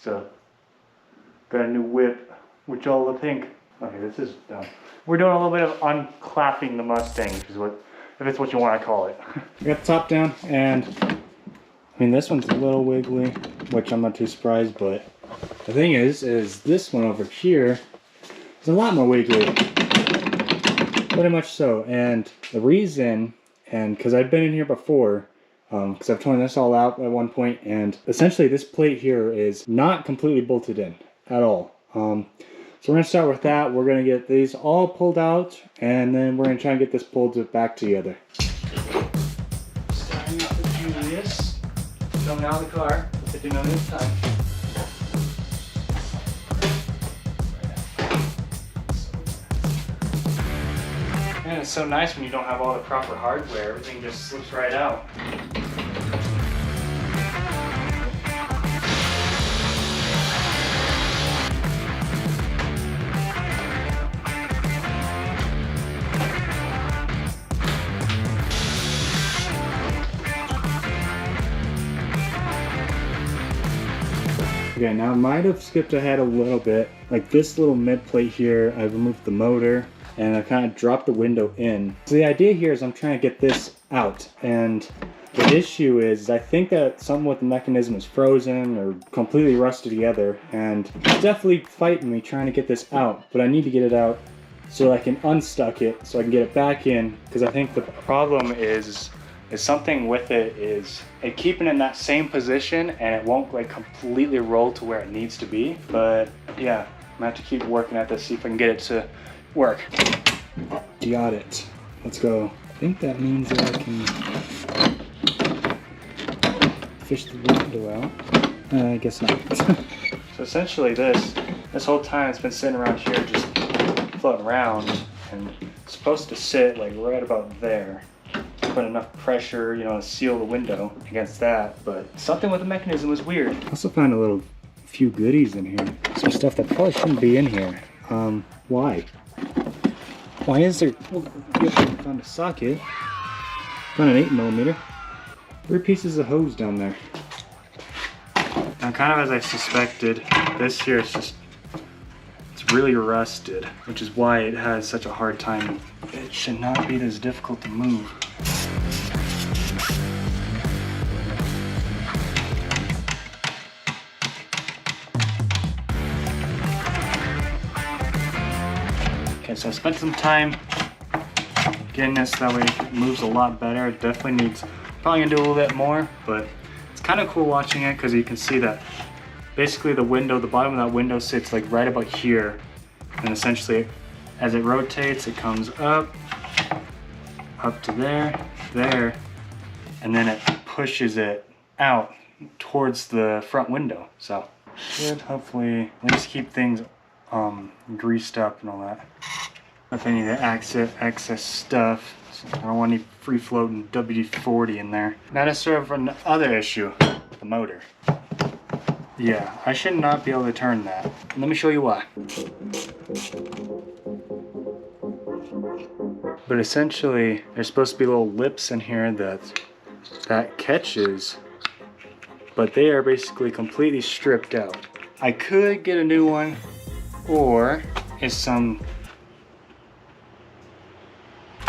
So, got a new whip, which all I think. Okay, this is done. We're doing a little bit of unclapping the Mustang, which is what, if it's what you want to call it. We got the top down, and I mean this one's a little wiggly, which I'm not too surprised. But the thing is this one over here is a lot more wiggly. Pretty much so, and the reason, and because I've been in here before, because I've torn this all out at one point, and essentially this plate here is not completely bolted in at all. So we're going to start with that. We're going to get these all pulled out, and then we're going to try and get this pulled back together. Starting out with Julius, coming out of the car, 50 million at a time. Man, it's so nice when you don't have all the proper hardware. Everything just slips right out. Okay, now I might have skipped ahead a little bit. Like this little mid plate here, I removed the motor, and I kind of dropped the window in. So the idea here is I'm trying to get this out, and the issue is I think that something with the mechanism is frozen or completely rusted together, and it's definitely fighting me trying to get this out, but I need to get it out so I can unstuck it so I can get it back in, because I think the problem is something with it is it keeping it in that same position and it won't like completely roll to where it needs to be. But yeah, I'm gonna have to keep working at this, see if I can get it to work. Got it. Let's go. I think that means that I can fish the window out. I guess not. So essentially this whole time it's been sitting around here just floating around, and it's supposed to sit like right about there. Put enough pressure, you know, to seal the window against that, but something with the mechanism was weird. I also found a few goodies in here. Some stuff that probably shouldn't be in here. Why? Why is there? Well, found a socket. Found an 8mm. 3 pieces of hose down there. And kind of as I suspected, this here is it's really rusted, which is why it has such a hard time. It should not be this difficult to move. Okay, so I spent some time getting this, that way it moves a lot better. It definitely needs, probably gonna do a little bit more, but it's kind of cool watching it because you can see that basically the window, the bottom of that window sits like right about here, and essentially as it rotates it comes up to there, and then it pushes it out towards the front window. So should hopefully at least keep things greased up and all that. If any of the excess stuff, I don't want any free floating WD-40 in there. Now to serve another issue, the motor. Yeah, I should not be able to turn that. Let me show you why. But essentially, there's supposed to be little lips in here that catches, but they are basically completely stripped out. I could get a new one, or is some,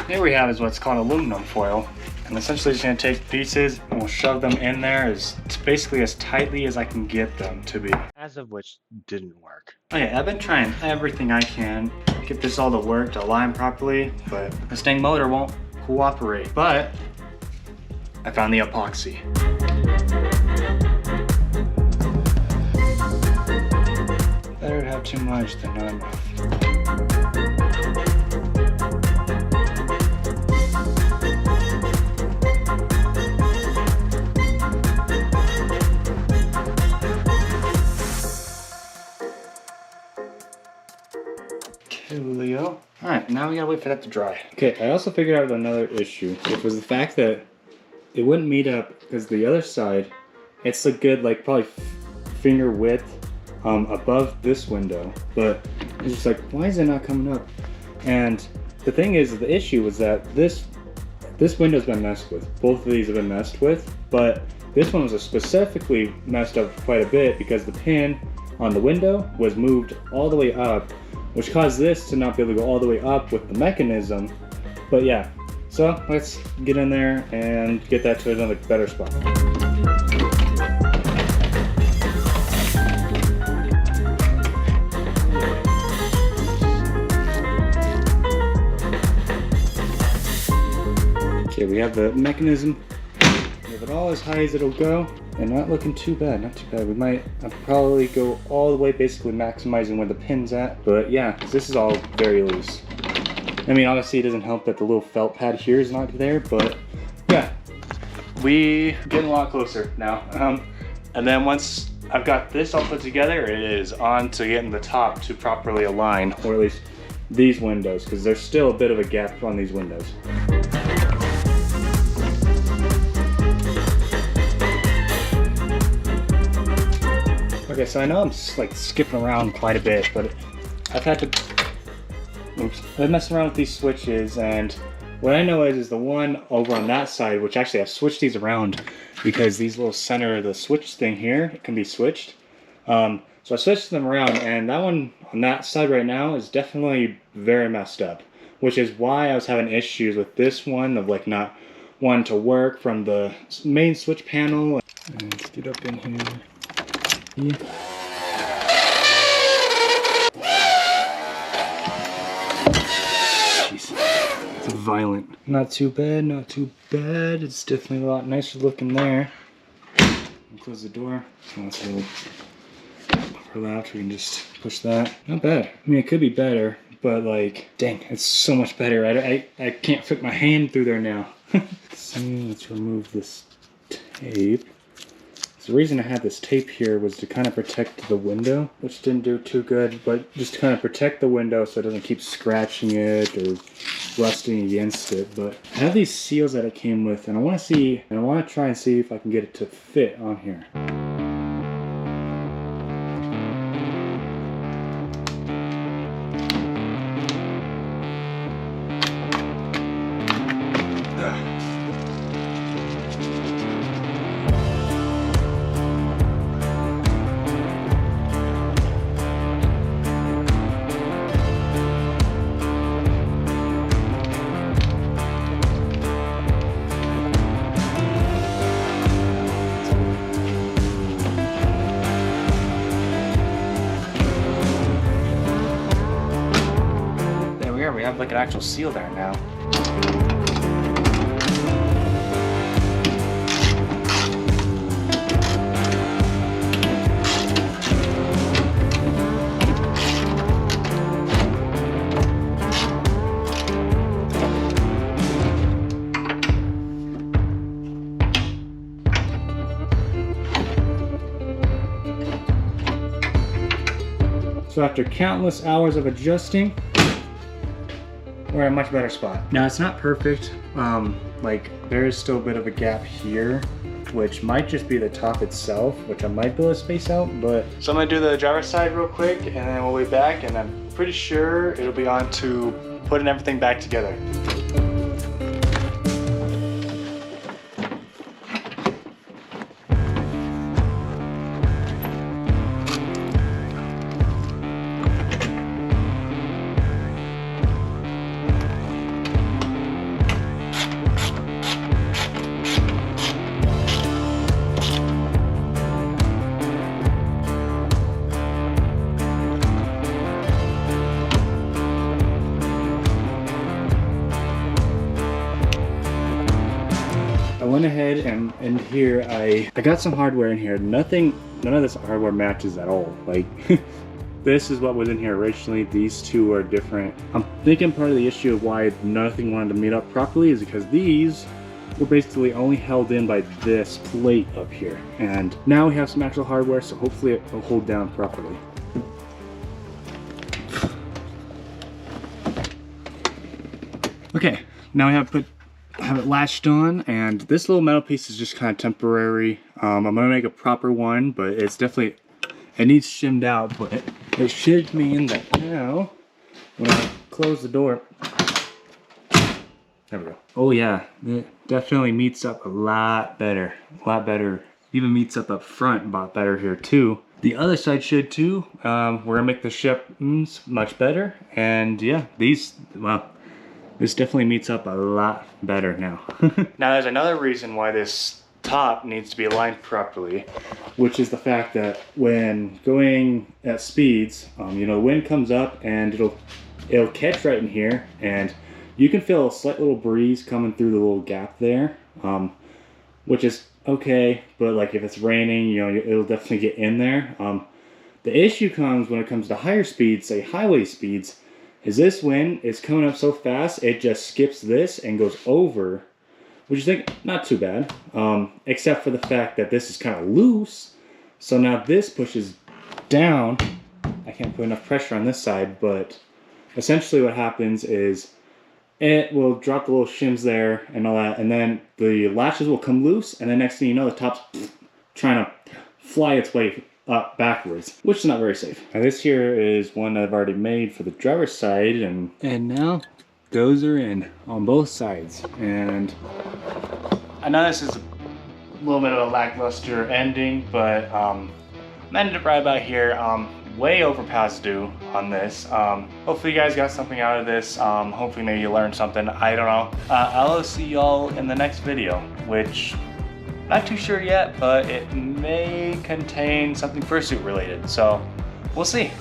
here we have is what's called aluminum foil. And essentially just gonna take pieces and we'll shove them in there as basically as tightly as I can get them to be. As of which didn't work. Okay, I've been trying everything I can to get this all to work, to align properly, but this dang motor won't cooperate. But I found the epoxy. Better to have too much than not enough. Leo. Alright, now we gotta wait for that to dry. Okay, I also figured out another issue, which was the fact that it wouldn't meet up because the other side, it's a good like probably finger width above this window, but it's just like, why is it not coming up? And the thing is, the issue was that this window's been messed with. Both of these have been messed with, but This one was specifically messed up quite a bit because the pin on the window was moved all the way up, which caused this to not be able to go all the way up with the mechanism. But yeah, so let's get in there and get that to another better spot. Okay, we have the mechanism. We have it all as high as it'll go, and not looking too bad, not too bad. We might probably go all the way, basically maximizing where the pin's at. But yeah, this is all very loose. I mean, obviously it doesn't help that the little felt pad here is not there, but yeah, we getting a lot closer now. And then once I've got this all put together, it is on to getting the top to properly align, or at least these windows, because there's still a bit of a gap on these windows. Okay, so I know I'm like skipping around quite a bit, but I've had to, I've been messing around with these switches, and what I know is the one over on that side, which actually I've switched these around because these little center of the switch thing here, it can be switched. So I switched them around, and that one on that side right now is definitely very messed up, which is why I was having issues with this one of like not wanting to work from the main switch panel. And let's get up in here. Yeah. Jeez, it's violent. Not too bad, not too bad. It's definitely a lot nicer looking there. Close the door. So let's really relax. We can just push that. Not bad. I mean, it could be better, but like, dang, it's so much better. I can't fit my hand through there now. So let's remove this tape. The reason I had this tape here was to kind of protect the window, which didn't do too good, but just to kind of protect the window so it doesn't keep scratching it or rusting against it. But I have these seals that it came with, and I want to try and see if I can get it to fit on here. We have like an actual seal there now. So after countless hours of adjusting, we're in a much better spot. Now it's not perfect, like there is still a bit of a gap here, which might just be the top itself, which I might be able to space out, but. So I'm gonna do the driver's side real quick and then we'll be back, and I'm pretty sure it'll be on to putting everything back together. I went ahead and in here I got some hardware in here. None of this hardware matches at all. Like this is what was in here originally. These two are different. I'm thinking part of the issue of why nothing wanted to meet up properly is because these were basically only held in by this plate up here. And now we have some actual hardware, so hopefully it will hold down properly. Okay, now we have it latched on, and this little metal piece is just kind of temporary. I'm gonna make a proper one, but it's definitely, it needs shimmed out, but it should mean that now when I close the door, There we go. Oh yeah, it definitely meets up a lot better. A lot better. Even meets up front a lot better here too. The other side should too. We're gonna make the shims much better. And yeah, these, well, this definitely meets up a lot better now. Now there's another reason why this top needs to be aligned properly, which is the fact that when going at speeds, you know, wind comes up and it'll catch right in here, and you can feel a slight little breeze coming through the little gap there, which is okay, but like if it's raining, you know, it'll definitely get in there. The issue comes when it comes to higher speeds, say highway speeds, is this wind is coming up so fast, it just skips this and goes over, which is like not too bad, except for the fact that this is kind of loose. So now this pushes down. I can't put enough pressure on this side, but essentially what happens is it will drop the little shims there and all that, and then the latches will come loose, and then next thing you know, the top's trying to fly its way up backwards, which is not very safe. Now this here is one that I've already made for the driver's side, and now those are in on both sides. And I know this is a little bit of a lackluster ending, but I'm ended it right about here. Way over past due on this. Hopefully you guys got something out of this. Hopefully maybe you learned something. I don't know. I'll see y'all in the next video, which not too sure yet, but it may contain something fursuit related. So we'll see.